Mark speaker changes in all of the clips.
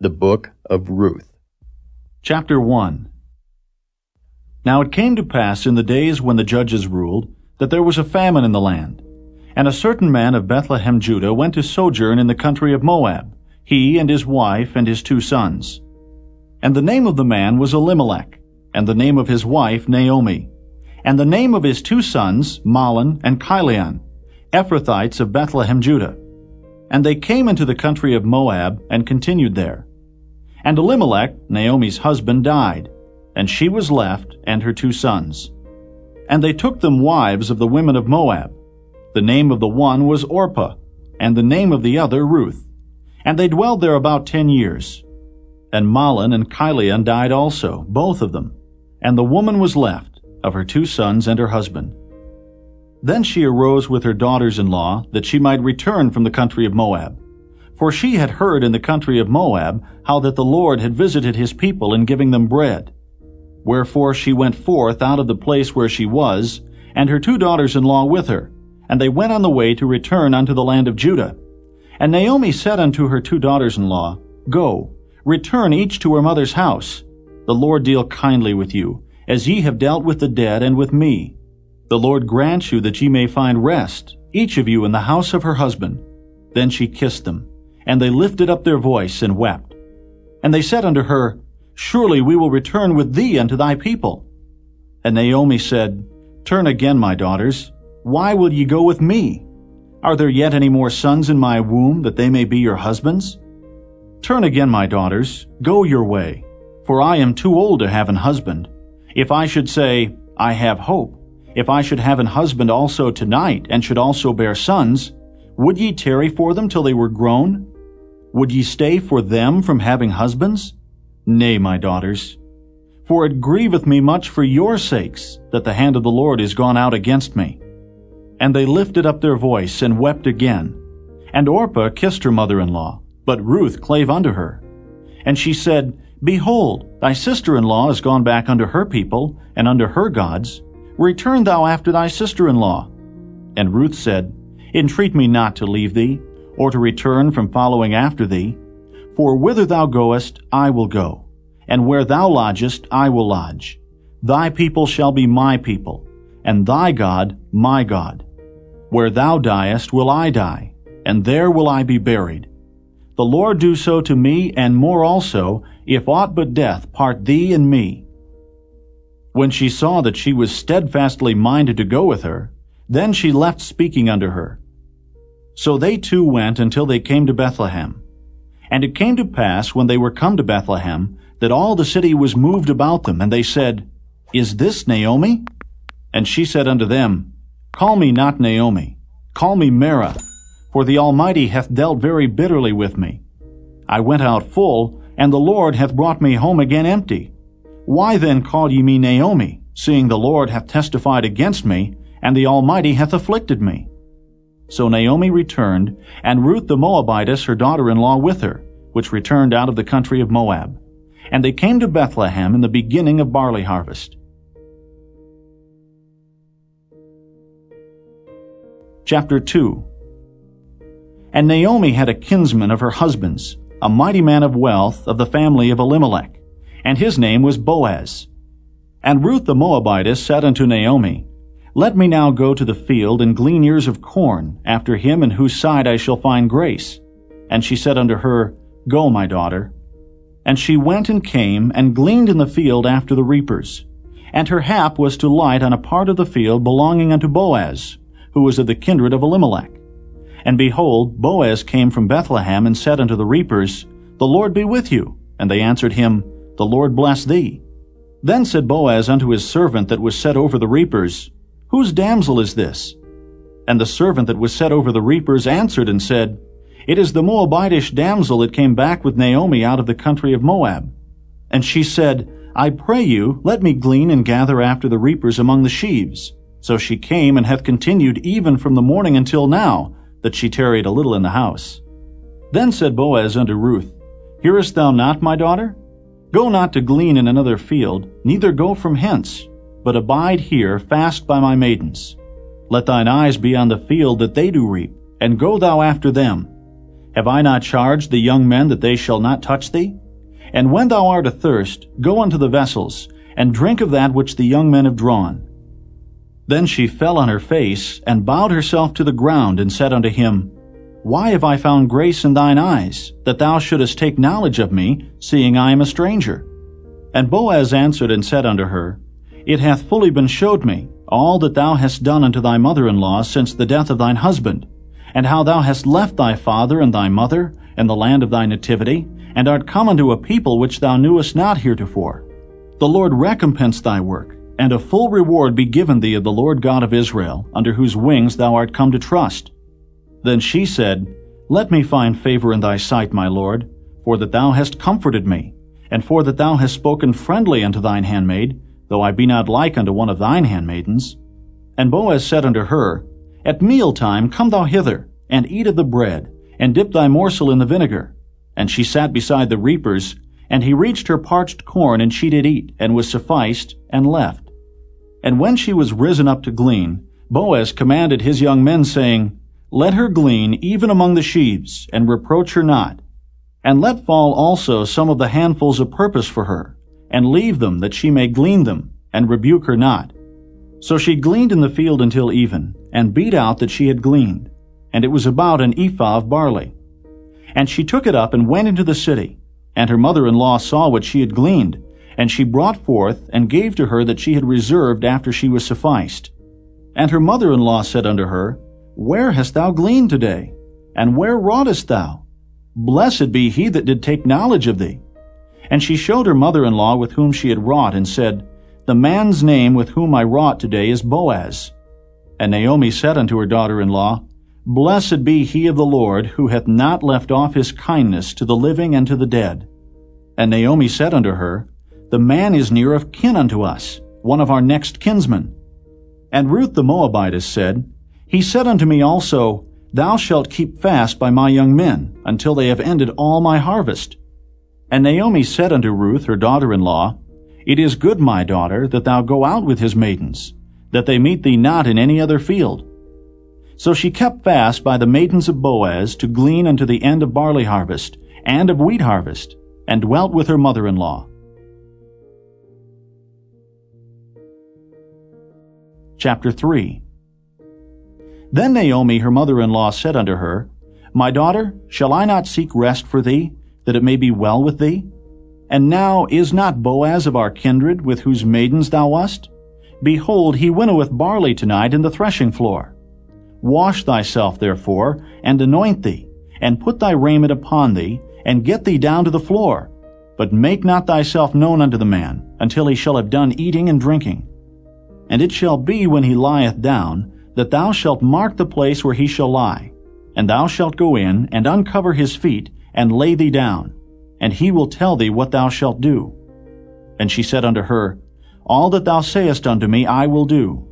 Speaker 1: The Book of Ruth.
Speaker 2: Chapter 1. Now it came to pass in the days when the judges ruled, that there was a famine in the land. And a certain man of Bethlehem, Judah, went to sojourn in the country of Moab, he and his wife and his 2 sons. And the name of the man was Elimelech, and the name of his wife Naomi, and the name of his 2 sons Mahlon and Chilion, Ephrathites of Bethlehem, Judah. And they came into the country of Moab, and continued there. And Elimelech, Naomi's husband, died, and she was left, and her 2 sons. And they took them wives of the women of Moab. The name of the one was Orpah, and the name of the other Ruth. And they dwelled there about 10 years. And Mahlon and Chilion died also, both of them. And the woman was left, of her 2 sons and her husband. Then she arose with her daughters-in-law, that she might return from the country of Moab. For she had heard in the country of Moab how that the Lord had visited his people in giving them bread. Wherefore she went forth out of the place where she was, and her 2 daughters-in-law with her, and they went on the way to return unto the land of Judah. And Naomi said unto her 2 daughters-in-law, Go, return each to her mother's house. The Lord deal kindly with you, as ye have dealt with the dead and with me. The Lord grant you that ye may find rest, each of you in the house of her husband. Then she kissed them, and they lifted up their voice and wept. And they said unto her, Surely we will return with thee unto thy people. And Naomi said, Turn again, my daughters. Why will ye go with me? Are there yet any more sons in my womb, that they may be your husbands? Turn again, my daughters, go your way, for I am too old to have an husband. If I should say, I have hope, if I should have an husband also tonight, and should also bear sons, would ye tarry for them till they were grown? Would ye stay for them from having husbands? Nay, my daughters. For it grieveth me much for your sakes, that the hand of the Lord is gone out against me. And they lifted up their voice, and wept again. And Orpah kissed her mother-in-law, but Ruth clave unto her. And she said, Behold, thy sister-in-law is gone back unto her people, and unto her gods. Return thou after thy sister-in-law. And Ruth said, Entreat me not to leave thee, or to return from following after thee. For whither thou goest, I will go, and where thou lodgest, I will lodge. Thy people shall be my people, and thy God my God. Where thou diest will I die, and there will I be buried. The Lord do so to me, and more also, if aught but death part thee and me. When she saw that she was steadfastly minded to go with her, then she left speaking unto her. So they 2 went until they came to Bethlehem. And it came to pass, when they were come to Bethlehem, that all the city was moved about them, and they said, Is this Naomi? And she said unto them, Call me not Naomi, call me Mara, for the Almighty hath dealt very bitterly with me. I went out full, and the Lord hath brought me home again empty. Why then call ye me Naomi, seeing the Lord hath testified against me, and the Almighty hath afflicted me? So Naomi returned, and Ruth the Moabitess her daughter-in-law with her, which returned out of the country of Moab. And they came to Bethlehem in the beginning of barley harvest. Chapter 2. And Naomi had a kinsman of her husband's, a mighty man of wealth of the family of Elimelech, and his name was Boaz. And Ruth the Moabitess said unto Naomi, Let me now go to the field and glean ears of corn after him in whose side I shall find grace. And she said unto her, Go, my daughter. And she went and came and gleaned in the field after the reapers. And her hap was to light on a part of the field belonging unto Boaz, who was of the kindred of Elimelech. And behold, Boaz came from Bethlehem and said unto the reapers, The Lord be with you. And they answered him, The Lord bless thee. Then said Boaz unto his servant that was set over the reapers, Whose damsel is this? And the servant that was set over the reapers answered and said, It is the Moabitish damsel that came back with Naomi out of the country of Moab. And she said, I pray you, let me glean and gather after the reapers among the sheaves. So she came and hath continued even from the morning until now, that she tarried a little in the house. Then said Boaz unto Ruth, Hearest thou not, my daughter? Go not to glean in another field, neither go from hence, but abide here fast by my maidens. Let thine eyes be on the field that they do reap, and go thou after them. Have I not charged the young men that they shall not touch thee? And when thou art athirst, go unto the vessels, and drink of that which the young men have drawn. Then she fell on her face, and bowed herself to the ground, and said unto him, Why have I found grace in thine eyes, that thou shouldest take knowledge of me, seeing I am a stranger? And Boaz answered and said unto her, It hath fully been showed me, all that thou hast done unto thy mother-in-law since the death of thine husband, and how thou hast left thy father and thy mother, and the land of thy nativity, and art come unto a people which thou knewest not heretofore. The Lord recompense thy work, and a full reward be given thee of the Lord God of Israel, under whose wings thou art come to trust. Then she said, Let me find favor in thy sight, my Lord, for that thou hast comforted me, and for that thou hast spoken friendly unto thine handmaid, though I be not like unto one of thine handmaidens. And Boaz said unto her, At mealtime come thou hither, and eat of the bread, and dip thy morsel in the vinegar. And she sat beside the reapers, and he reached her parched corn, and she did eat, and was sufficed, and left. And when she was risen up to glean, Boaz commanded his young men, saying, Let her glean even among the sheaves, and reproach her not. And let fall also some of the handfuls of purpose for her, and leave them that she may glean them, and rebuke her not. So she gleaned in the field until even, and beat out that she had gleaned, and it was about an ephah of barley. And she took it up and went into the city, and her mother-in-law saw what she had gleaned, and she brought forth and gave to her that she had reserved after she was sufficed. And her mother-in-law said unto her, Where hast thou gleaned today? And where wroughtest thou? Blessed be he that did take knowledge of thee. And she showed her mother-in-law with whom she had wrought, and said, The man's name with whom I wrought today is Boaz. And Naomi said unto her daughter-in-law, Blessed be he of the Lord, who hath not left off his kindness to the living and to the dead. And Naomi said unto her, The man is near of kin unto us, one of our next kinsmen. And Ruth the Moabitess said, He said unto me also, Thou shalt keep fast by my young men, until they have ended all my harvest. And Naomi said unto Ruth her daughter-in-law, It is good, my daughter, that thou go out with his maidens, that they meet thee not in any other field. So she kept fast by the maidens of Boaz to glean unto the end of barley harvest, and of wheat harvest, and dwelt with her mother-in-law. Chapter 3. Then Naomi her mother-in-law said unto her, My daughter, shall I not seek rest for thee, that it may be well with thee? And now is not Boaz of our kindred, with whose maidens thou wast? Behold, he winnoweth barley tonight in the threshing floor. Wash thyself therefore, and anoint thee, and put thy raiment upon thee, and get thee down to the floor. But make not thyself known unto the man, until he shall have done eating and drinking. And it shall be when he lieth down, that thou shalt mark the place where he shall lie. And thou shalt go in, and uncover his feet, and lay thee down. And he will tell thee what thou shalt do. And she said unto her, All that thou sayest unto me I will do.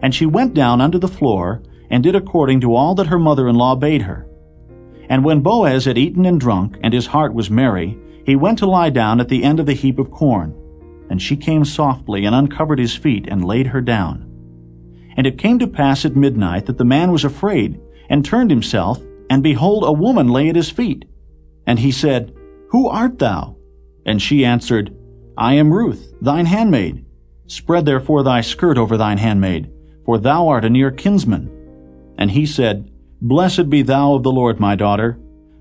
Speaker 2: And she went down unto the floor, and did according to all that her mother-in-law bade her. And when Boaz had eaten and drunk, and his heart was merry, he went to lie down at the end of the heap of corn. And she came softly, and uncovered his feet, and laid her down. And it came to pass at midnight that the man was afraid, and turned himself, and behold, a woman lay at his feet. And he said, Who art thou? And she answered, I am Ruth, thine handmaid. Spread therefore thy skirt over thine handmaid, for thou art a near kinsman. And he said, Blessed be thou of the Lord, my daughter,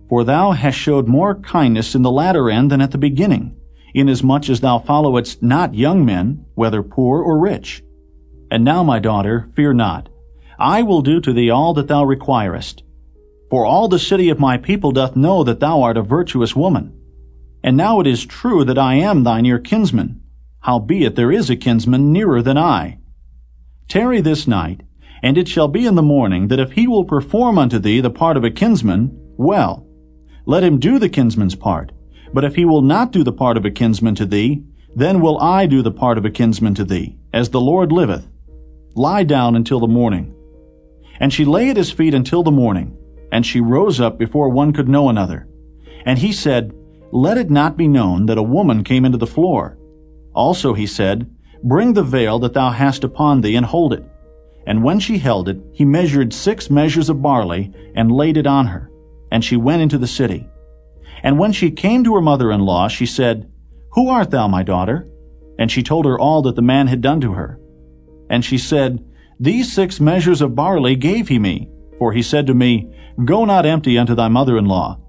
Speaker 2: for thou hast showed more kindness in the latter end than at the beginning, inasmuch as thou followedst not young men, whether poor or rich. And now, my daughter, fear not. I will do to thee all that thou requirest. For all the city of my people doth know that thou art a virtuous woman. And now it is true that I am thy near kinsman, howbeit there is a kinsman nearer than I. Tarry this night, and it shall be in the morning that if he will perform unto thee the part of a kinsman, well, let him do the kinsman's part. But if he will not do the part of a kinsman to thee, then will I do the part of a kinsman to thee, as the Lord liveth. Lie down until the morning. And she lay at his feet until the morning, and she rose up before one could know another. And he said, Let it not be known that a woman came into the floor. Also he said, Bring the veil that thou hast upon thee, and hold it. And when she held it, he measured 6 measures of barley, and laid it on her. and she went into the city. And when she came to her mother-in-law, she said, "Who art thou, my daughter?" And she told her all that the man had done to her. And she said, "These 6 measures of barley gave he me, for he said to me, Go not empty unto thy mother-in-law."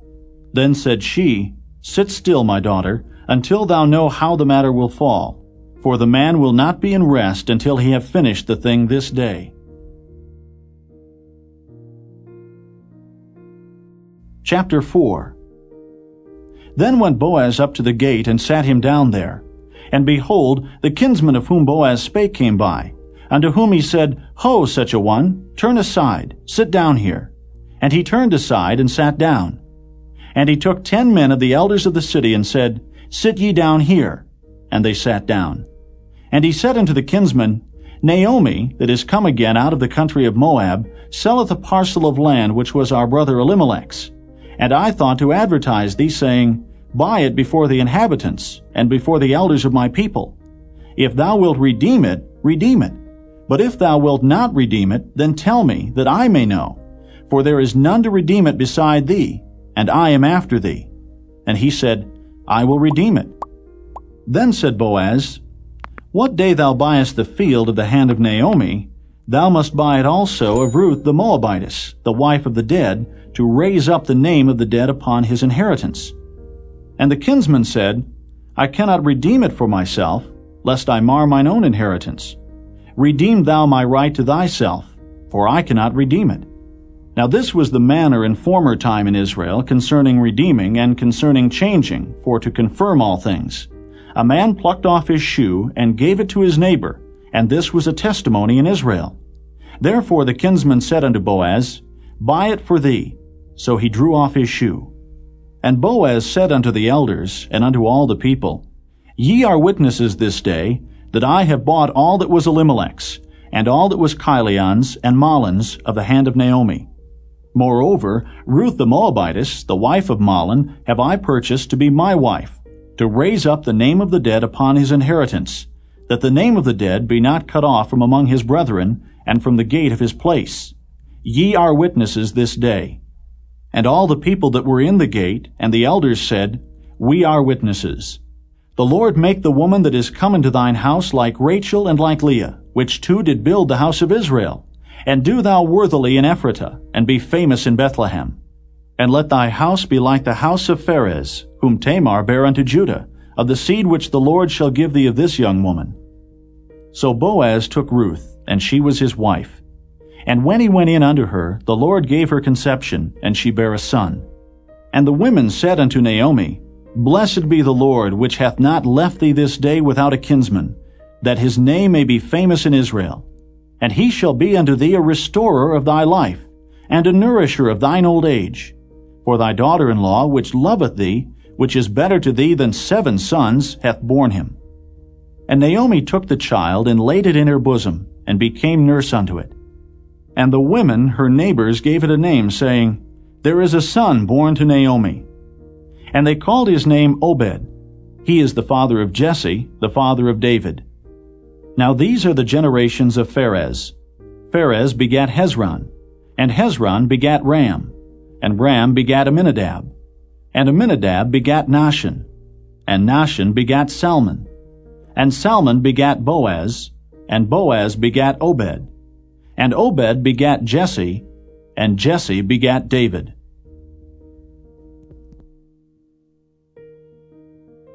Speaker 2: Then said she, "Sit still, my daughter, until thou know how the matter will fall. For the man will not be in rest until he have finished the thing this day." Chapter 4. Then went Boaz up to the gate, and sat him down there. And behold, the kinsman of whom Boaz spake came by, unto whom he said, "Ho, such a one, turn aside, sit down here." And he turned aside, and sat down. And he took 10 men of the elders of the city, and said, "Sit ye down here." And they sat down. And he said unto the kinsman, "Naomi, that is come again out of the country of Moab, selleth a parcel of land which was our brother Elimelech's. And I thought to advertise thee, saying, Buy it before the inhabitants, and before the elders of my people. If thou wilt redeem it, redeem it. But if thou wilt not redeem it, then tell me, that I may know. For there is none to redeem it beside thee, and I am after thee." And he said, "I will redeem it." Then said Boaz, "What day thou buyest the field of the hand of Naomi, thou must buy it also of Ruth the Moabitess, the wife of the dead, to raise up the name of the dead upon his inheritance." And the kinsman said, "I cannot redeem it for myself, lest I mar mine own inheritance. Redeem thou my right to thyself, for I cannot redeem it." Now this was the manner in former time in Israel concerning redeeming and concerning changing, for to confirm all things. A man plucked off his shoe and gave it to his neighbor, and this was a testimony in Israel. Therefore the kinsman said unto Boaz, "Buy it for thee." So he drew off his shoe. And Boaz said unto the elders and unto all the people, "Ye are witnesses this day, that I have bought all that was Elimelech's, and all that was Chilion's and Mahlon's of the hand of Naomi. Moreover, Ruth the Moabitess, the wife of Mahlon, have I purchased to be my wife, to raise up the name of the dead upon his inheritance, that the name of the dead be not cut off from among his brethren, and from the gate of his place. Ye are witnesses this day." And all the people that were in the gate, and the elders said, "We are witnesses. The Lord make the woman that is come into thine house like Rachel and like Leah, which two did build the house of Israel. And do thou worthily in Ephratah, and be famous in Bethlehem. And let thy house be like the house of Pharez, whom Tamar bare unto Judah, of the seed which the Lord shall give thee of this young woman." So Boaz took Ruth, and she was his wife. And when he went in unto her, the Lord gave her conception, and she bare a son. And the women said unto Naomi, "Blessed be the Lord, which hath not left thee this day without a kinsman, that his name may be famous in Israel. And he shall be unto thee a restorer of thy life, and a nourisher of thine old age. For thy daughter-in-law, which loveth thee, which is better to thee than 7 sons, hath borne him." And Naomi took the child, and laid it in her bosom, and became nurse unto it. And the women, her neighbors, gave it a name, saying, "There is a son born to Naomi." And they called his name Obed. He is the father of Jesse, the father of David. Now these are the generations of Pharez. Pharez begat Hezron, and Hezron begat Ram, and Ram begat Amminadab, and Amminadab begat Nahshon, and Nahshon begat Salmon, and Salmon begat Boaz, and Boaz begat Obed, and Obed begat Jesse, and Jesse begat David.